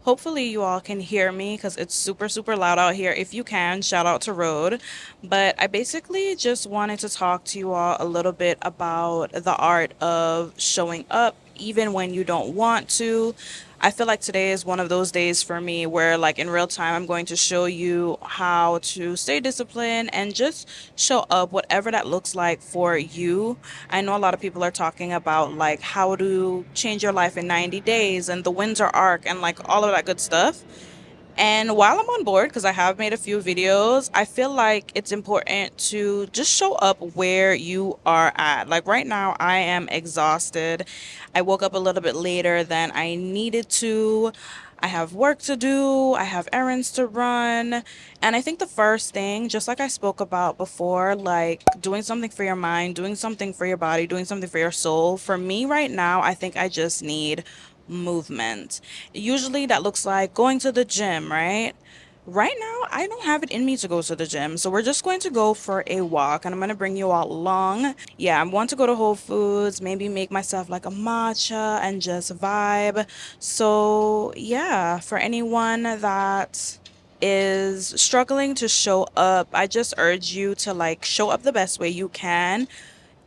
Hopefully you all can hear me because it's super, super loud out here. If you can, shout out to Road. But I basically just wanted to talk to you all a little bit about the art of showing up even when you don't want to. I feel like today is one of those days for me where, like, in real time, I'm going to show you how to stay disciplined and just show up, whatever that looks like for you. I know a lot of people are talking about, like, how to change your life in 90 days and the Windsor arc and, like, all of that good stuff. And while I'm on board, because I have made a few videos, I feel like it's important to just show up where you are at. Like right now, I am exhausted. I woke up a little bit later than I needed to. I have work to do, I have errands to run. And I think the first thing, just like I spoke about before, like doing something for your mind, doing something for your body, doing something for your soul. For me right now, I think I just need movement. Usually that looks like going to the gym, right? Right now, I don't have it in me to go to the gym, so we're just going to go for a walk and I'm going to bring you all along. Yeah, I want to go to Whole Foods, maybe make myself like a matcha and just vibe. So, yeah, for anyone that is struggling to show up, I just urge you to like show up the best way you can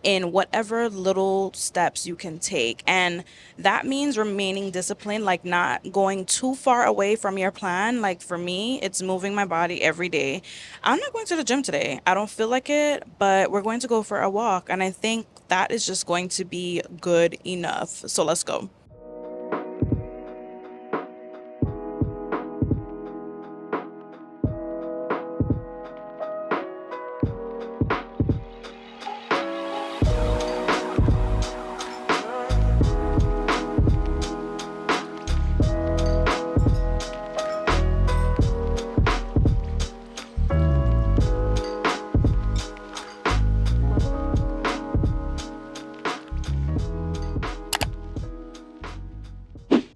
in whatever little steps you can take. And that means remaining disciplined, like not going too far away from your plan. Like for me, it's moving my body every day. I'm not going to the gym today. I don't feel like it, but we're going to go for a walk. And I think that is just going to be good enough. So let's go.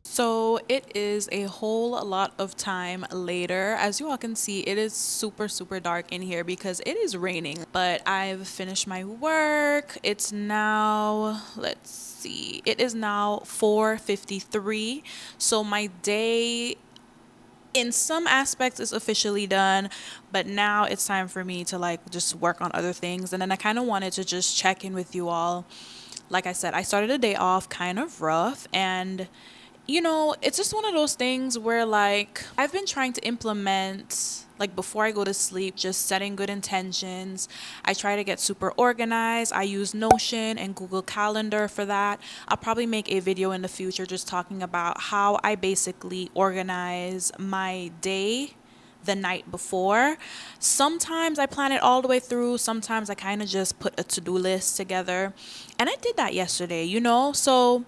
So it is a whole lot of time later. As you all can see, it is super, super dark in here because it is raining. But I've finished my work. It's now, let's see, it is now 4:53. So my day in some aspects is officially done, but now it's time for me to like just work on other things. And then I kind of wanted to just check in with you all. Like I said, I started a day off kind of rough, and it's just one of those things where like I've been trying to implement, like before I go to sleep, just setting good intentions. I try to get super organized. I use Notion and Google Calendar for that. I'll probably make a video in the future just talking about how I basically organize my day the night before. Sometimes I plan it all the way through. Sometimes I kind of just put a to-do list together. And I did that yesterday. So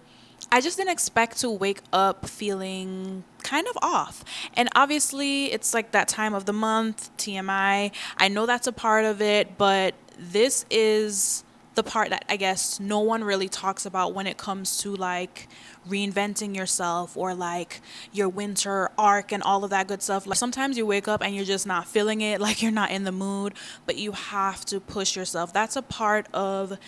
I just didn't expect to wake up feeling kind of off. And obviously, it's like that time of the month, TMI. I know that's a part of it, but this is the part that I guess no one really talks about when it comes to like reinventing yourself or like your winter arc and all of that good stuff. Like sometimes you wake up and you're just not feeling it, like you're not in the mood, but you have to push yourself. That's a part of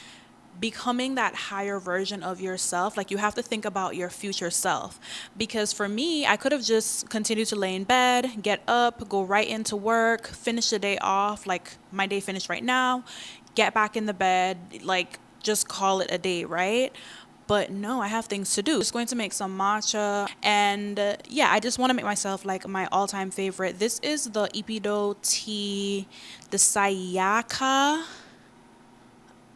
becoming that higher version of yourself. Like you have to think about your future self, because for me, I could have just continued to lay in bed, get up, go right into work, finish the day off, like my day finished right now, get back in the bed, like just call it a day, right? But no, I have things to do. Just going to make some matcha, and yeah, I just want to make myself like my all-time favorite. This is the Ipido tea, the Sayaka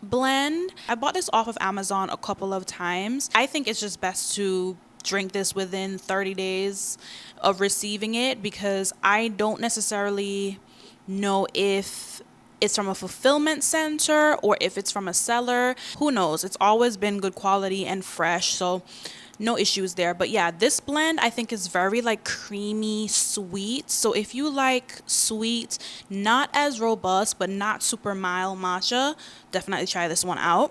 blend. I bought this off of Amazon a couple of times. I think it's just best to drink this within 30 days of receiving it, because I don't necessarily know if it's from a fulfillment center or if it's from a seller. Who knows? It's always been good quality and fresh, so no issues there. But yeah, this blend I think is very like creamy sweet. So if you like sweet, not as robust but not super mild matcha, definitely try this one out.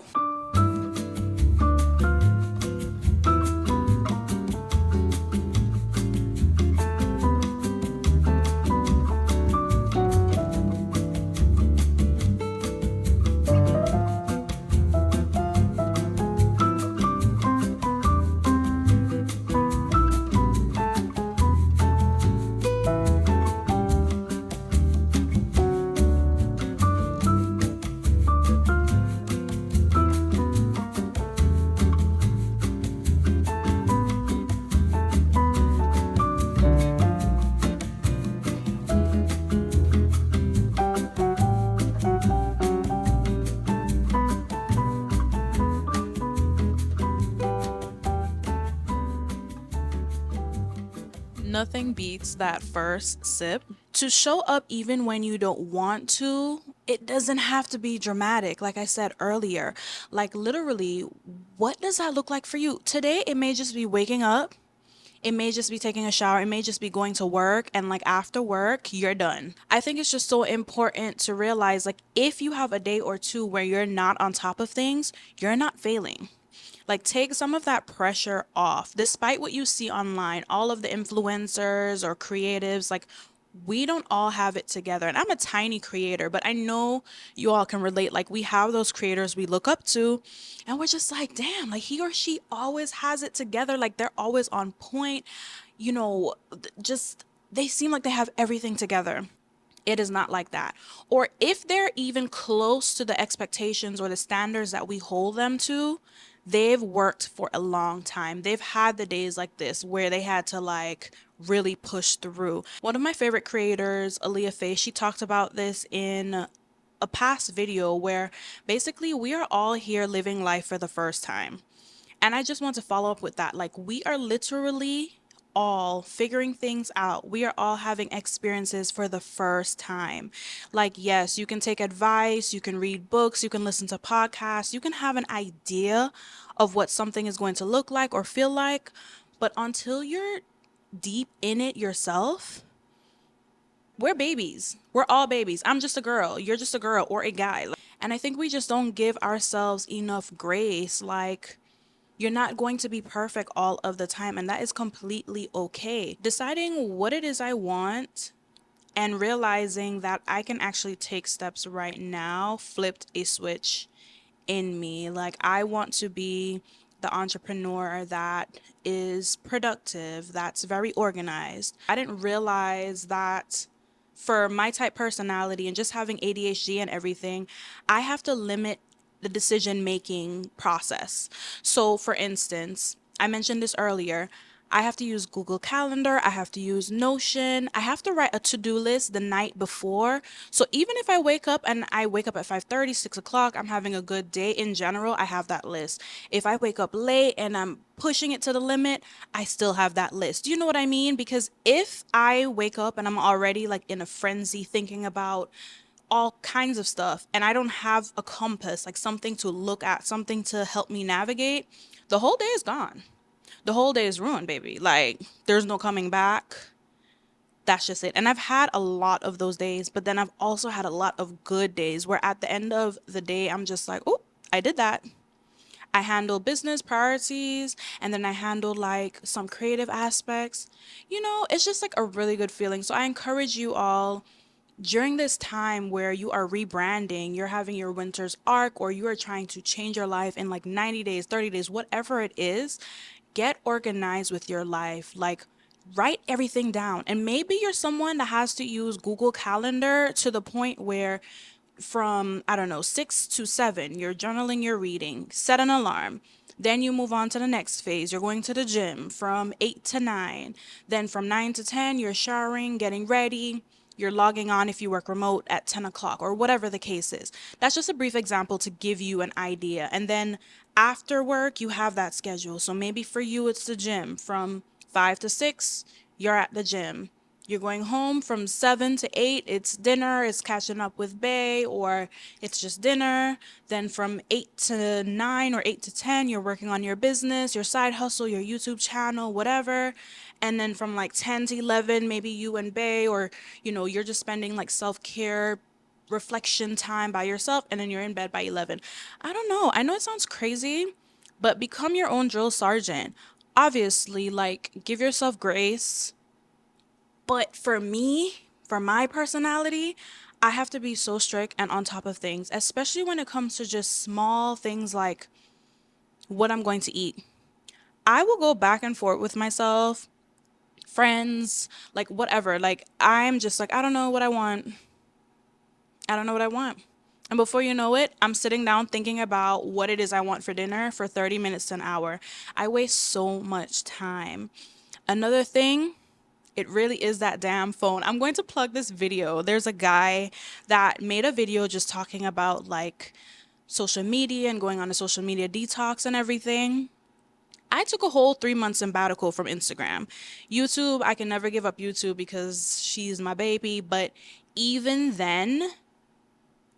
Nothing beats that first sip. To show up even when you don't want to, it doesn't have to be dramatic, like I said earlier. Like, literally, what does that look like for you? Today, it may just be waking up. It may just be taking a shower. It may just be going to work. And like after work, you're done. I think it's just so important to realize like if you have a day or two where you're not on top of things, you're not failing. Like, take some of that pressure off. Despite what you see online, all of the influencers or creatives, like, we don't all have it together. And I'm a tiny creator, but I know you all can relate. Like, we have those creators we look up to, and we're just like, damn, like, he or she always has it together. Like, they're always on point. Just they seem like they have everything together. It is not like that. Or if they're even close to the expectations or the standards that we hold them to, they've worked for a long time. They've had the days like this where they had to like really push through. One of my favorite creators, Aaliyah Faye, she talked about this in a past video where basically we are all here living life for the first time. And I just want to follow up with that. Like, we are literally all figuring things out. We are all having experiences for the first time. Like, yes, you can take advice, you can read books, you can listen to podcasts, you can have an idea of what something is going to look like or feel like. But until you're deep in it yourself, we're babies. We're all babies. I'm just a girl. You're just a girl or a guy. And I think we just don't give ourselves enough grace. Like, you're not going to be perfect all of the time, and that is completely okay. Deciding what it is I want and realizing that I can actually take steps right now flipped a switch in me. Like, I want to be the entrepreneur that is productive, that's very organized. I didn't realize that for my type personality and just having ADHD and everything, I have to limit the decision making process. So, for instance, I mentioned this earlier. I have to use Google Calendar, I have to use Notion, I have to write a to-do list the night before. So even if I wake up at 5:30, 6 o'clock, I'm having a good day in general, I have that list. If I wake up late and I'm pushing it to the limit, I still have that list. Do you know what I mean? Because if I wake up and I'm already like in a frenzy thinking about all kinds of stuff and I don't have a compass, like something to look at, something to help me navigate, the whole day is gone. The whole day is ruined, baby. Like, there's no coming back. That's just it. And I've had a lot of those days, but then I've also had a lot of good days where at the end of the day, I'm just like, oh, I did that. I handled business priorities and then I handled like some creative aspects. It's just like a really good feeling. So I encourage you all during this time where you are rebranding, you're having your winter's arc, or you are trying to change your life in like 90 days, 30 days, whatever it is, get organized with your life. Like, write everything down. And maybe you're someone that has to use Google Calendar to the point where from, I don't know, 6 to 7, you're journaling, you're reading, set an alarm. Then you move on to the next phase. You're going to the gym from 8 to 9. Then from 9 to 10, you're showering, getting ready. You're logging on if you work remote at 10 o'clock or whatever the case is. That's just a brief example to give you an idea. And then after work, you have that schedule. So maybe for you, it's the gym. From 5 to 6, you're at the gym. You're going home from 7 to 8, it's dinner, it's catching up with Bay, or it's just dinner. Then from 8 to 9 or 8 to 10, you're working on your business, your side hustle, your YouTube channel, whatever. And then from like 10 to 11, maybe you and Bay, or you're just spending like self care, reflection time by yourself, and then you're in bed by 11. I don't know. I know it sounds crazy, but become your own drill sergeant. Obviously, like, give yourself grace, but for me, for my personality, I have to be so strict and on top of things, especially when it comes to just small things like what I'm going to eat. I will go back and forth with myself, friends, like whatever. Like, I'm just like, I don't know what I want. I don't know what I want. And before you know it, I'm sitting down thinking about what it is I want for dinner for 30 minutes to an hour. I waste so much time. Another thing, it really is that damn phone. I'm going to plug this video. There's a guy that made a video just talking about like social media and going on a social media detox and everything. I took a whole 3 month sabbatical from Instagram. YouTube, I can never give up YouTube because she's my baby. But even then,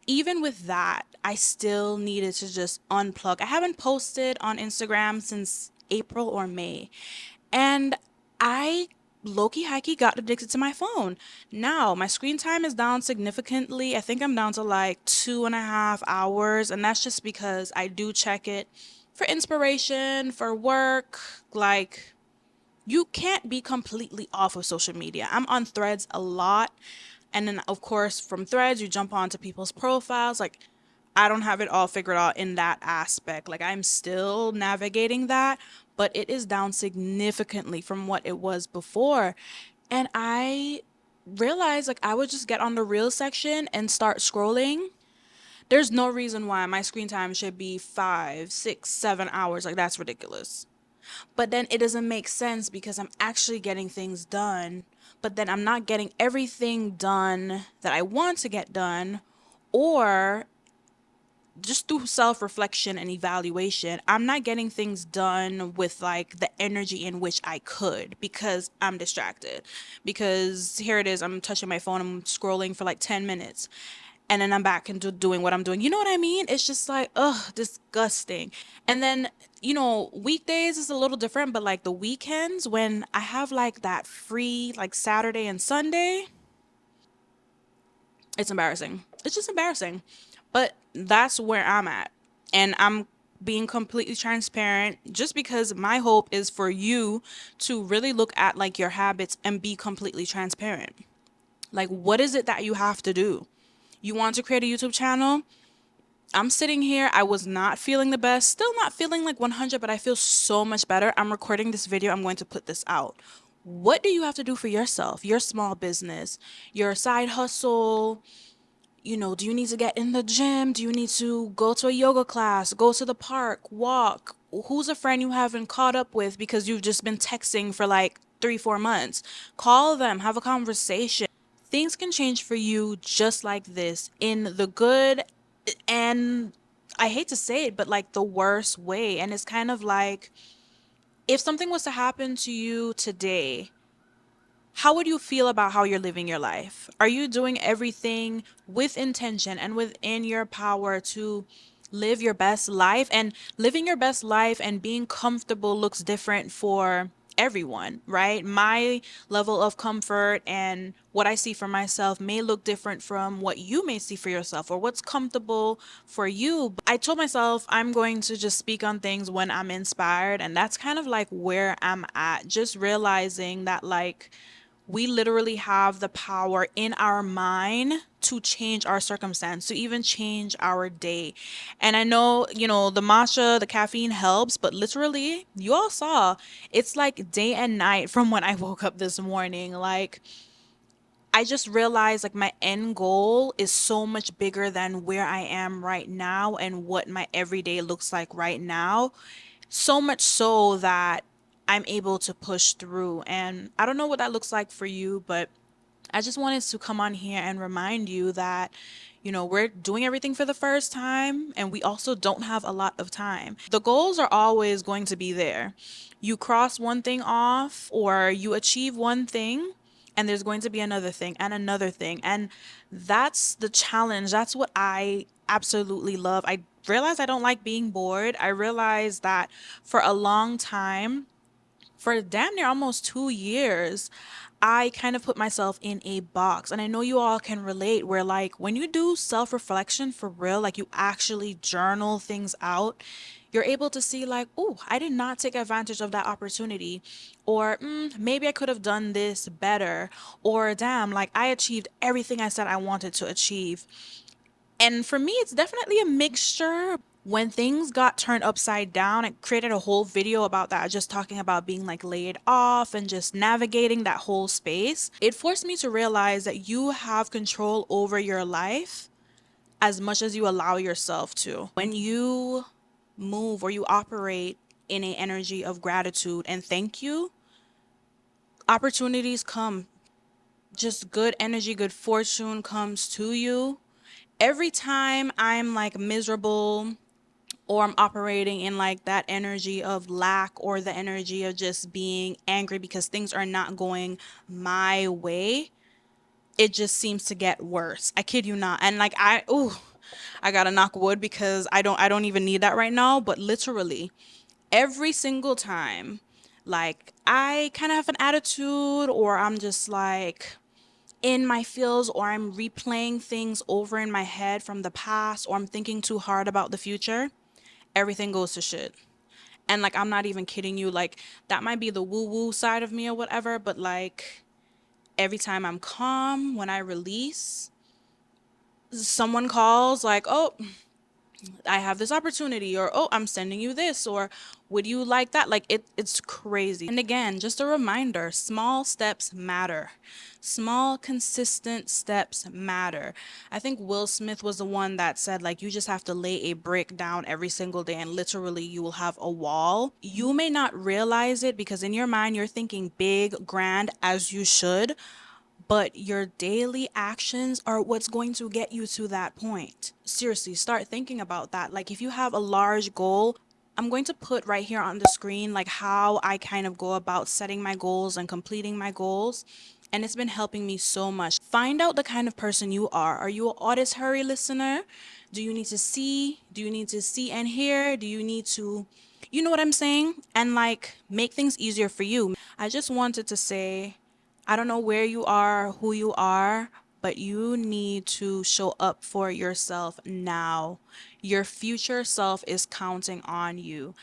even with that, I still needed to just unplug. I haven't posted on Instagram since April or May. And I low-key high-key got addicted to my phone. Now my screen time is down significantly. I think I'm down to like 2.5 hours, and that's just because I do check it for inspiration, for work. Like, you can't be completely off of social media. I'm on Threads a lot. And then, of course, from Threads, you jump onto people's profiles. Like, I don't have it all figured out in that aspect. Like, I'm still navigating that, but it is down significantly from what it was before. And I realized, like, I would just get on the real section and start scrolling. There's no reason why my screen time should be 5, 6, 7 hours. Like, that's ridiculous. But then it doesn't make sense because I'm actually getting things done, but then I'm not getting everything done that I want to get done, or just through self reflection and evaluation, I'm not getting things done with like the energy in which I could because I'm distracted. Because here it is, I'm touching my phone, I'm scrolling for like 10 minutes. And then I'm back into doing what I'm doing. You know what I mean? It's just like, ugh, disgusting. And then, weekdays is a little different, but like the weekends when I have like that free, like Saturday and Sunday, it's embarrassing. It's just embarrassing. But that's where I'm at. And I'm being completely transparent just because my hope is for you to really look at like your habits and be completely transparent. Like, what is it that you have to do? You want to create a YouTube channel? I'm sitting here. I was not feeling the best. Still not feeling like 100, but I feel so much better. I'm recording this video. I'm going to put this out. What do you have to do for yourself, your small business, your side hustle? Do you need to get in the gym? Do you need to go to a yoga class, go to the park, walk? Who's a friend you haven't caught up with because you've just been texting for like 3, 4 months? Call them, have a conversation. Things can change for you just like this in the good, and I hate to say it, but like the worst way. And it's kind of like if something was to happen to you today, how would you feel about how you're living your life? Are you doing everything with intention and within your power to live your best life? And living your best life and being comfortable looks different for everyone, right? My level of comfort and what I see for myself may look different from what you may see for yourself or what's comfortable for you. I told myself I'm going to just speak on things when I'm inspired, and that's kind of like where I'm at. Just realizing that, like, we literally have the power in our mind to change our circumstance, to even change our day. And I know, the matcha, the caffeine helps, but literally, you all saw it's like day and night from when I woke up this morning. Like, I just realized like my end goal is so much bigger than where I am right now and what my everyday looks like right now. So much so that I'm able to push through. And I don't know what that looks like for you, but I just wanted to come on here and remind you that, we're doing everything for the first time and we also don't have a lot of time. The goals are always going to be there. You cross one thing off or you achieve one thing, and there's going to be another thing and another thing. And that's the challenge. That's what I absolutely love. I realize I don't like being bored. I realize that for a long time, for damn near almost 2 years, I kind of put myself in a box. And I know you all can relate where, like, when you do self reflection for real, like, you actually journal things out, you're able to see, like, oh, I did not take advantage of that opportunity. Or maybe I could have done this better. Or damn, like, I achieved everything I said I wanted to achieve. And for me, it's definitely a mixture. When things got turned upside down, I created a whole video about that, just talking about being like laid off and just navigating that whole space. It forced me to realize that you have control over your life as much as you allow yourself to. When you move or you operate in an energy of gratitude and thank you, opportunities come. Just good energy, good fortune comes to you. Every time I'm like miserable or I'm operating in like that energy of lack or the energy of just being angry because things are not going my way, it just seems to get worse. I kid you not. And like I gotta knock wood because I don't even need that right now. But literally, every single time, like I kind of have an attitude, or I'm just like in my feels, or I'm replaying things over in my head from the past, or I'm thinking too hard about the future, everything goes to shit. And like I'm not even kidding you, like that might be the woo woo side of me or whatever, but like every time I'm calm, when I release, someone calls like, "Oh, I have this opportunity," or "Oh, I'm sending you this," or "Would you like that?" Like it's crazy. And again, just a reminder, small steps matter. Small consistent steps matter. I think Will Smith was the one that said like you just have to lay a brick down every single day and literally you will have a wall. You may not realize it because in your mind you're thinking big, grand, as you should, but your daily actions are what's going to get you to that point. Seriously, start thinking about that. Like, if you have a large goal, I'm going to put right here on the screen, like, how I kind of go about setting my goals and completing my goals. And it's been helping me so much. Find out the kind of person you are. Are you an auditory listener? Do you need to see? Do you need to see and hear? Do you need to, you know what I'm saying? And like, make things easier for you. I just wanted to say, I don't know where you are, who you are, but you need to show up for yourself now. Your future self is counting on you.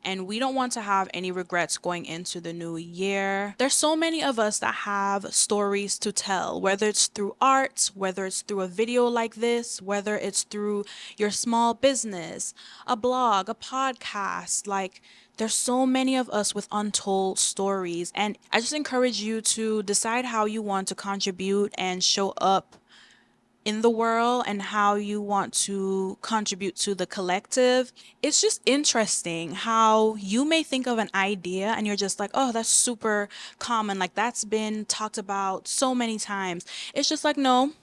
And we don't want to have any regrets going into the new year. There's so many of us that have stories to tell, whether it's through art, whether it's through a video like this, whether it's through your small business, a blog, a podcast. Like, there's so many of us with untold stories. And I just encourage you to decide how you want to contribute and show up in the world and how you want to contribute to the collective. It's just interesting how you may think of an idea and you're just like, oh, that's super common. Like that's been talked about so many times. It's just like, no,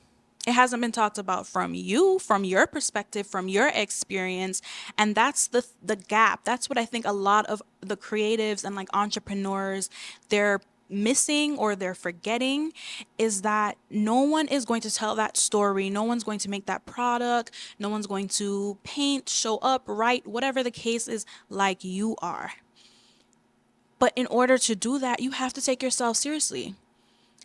it hasn't been talked about from you, from your perspective, from your experience. And that's the gap. That's what I think a lot of the creatives and like entrepreneurs, they're missing or they're forgetting, is that no one is going to tell that story. No one's going to make that product. No one's going to paint, show up, write, whatever the case is, like you are. But in order to do that, you have to take yourself seriously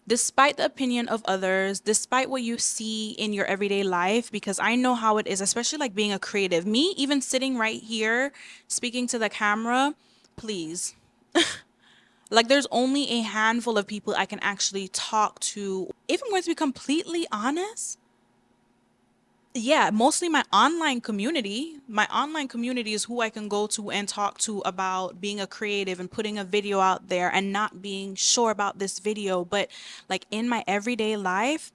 despite the opinion of others, despite what you see in your everyday life, because I know how it is, especially like being a creative. Me, even sitting right here speaking to the camera, please. Like, there's only a handful of people I can actually talk to. If I'm going to be completely honest, yeah, mostly my online community. My online community is who I can go to and talk to about being a creative and putting a video out there and not being sure about this video. But like in my everyday life,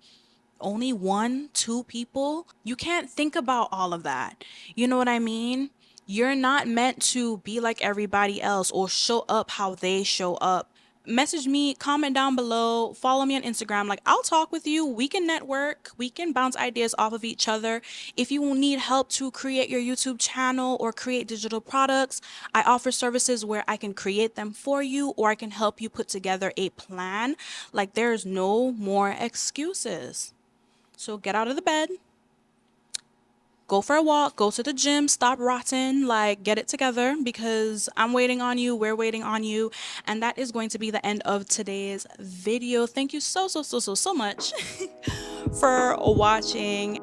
only one, two people, you can't think about all of that. You know what I mean? You're not meant to be like everybody else or show up how they show up. Message me, comment down below, follow me on Instagram. Like, I'll talk with you. We can network, we can bounce ideas off of each other. If you need help to create your YouTube channel or create digital products, I offer services where I can create them for you or I can help you put together a plan. Like, there's no more excuses. So get out of the bed, go for a walk, go to the gym, stop rotting, like get it together because I'm waiting on you, we're waiting on you. And that is going to be the end of today's video. Thank you so much for watching.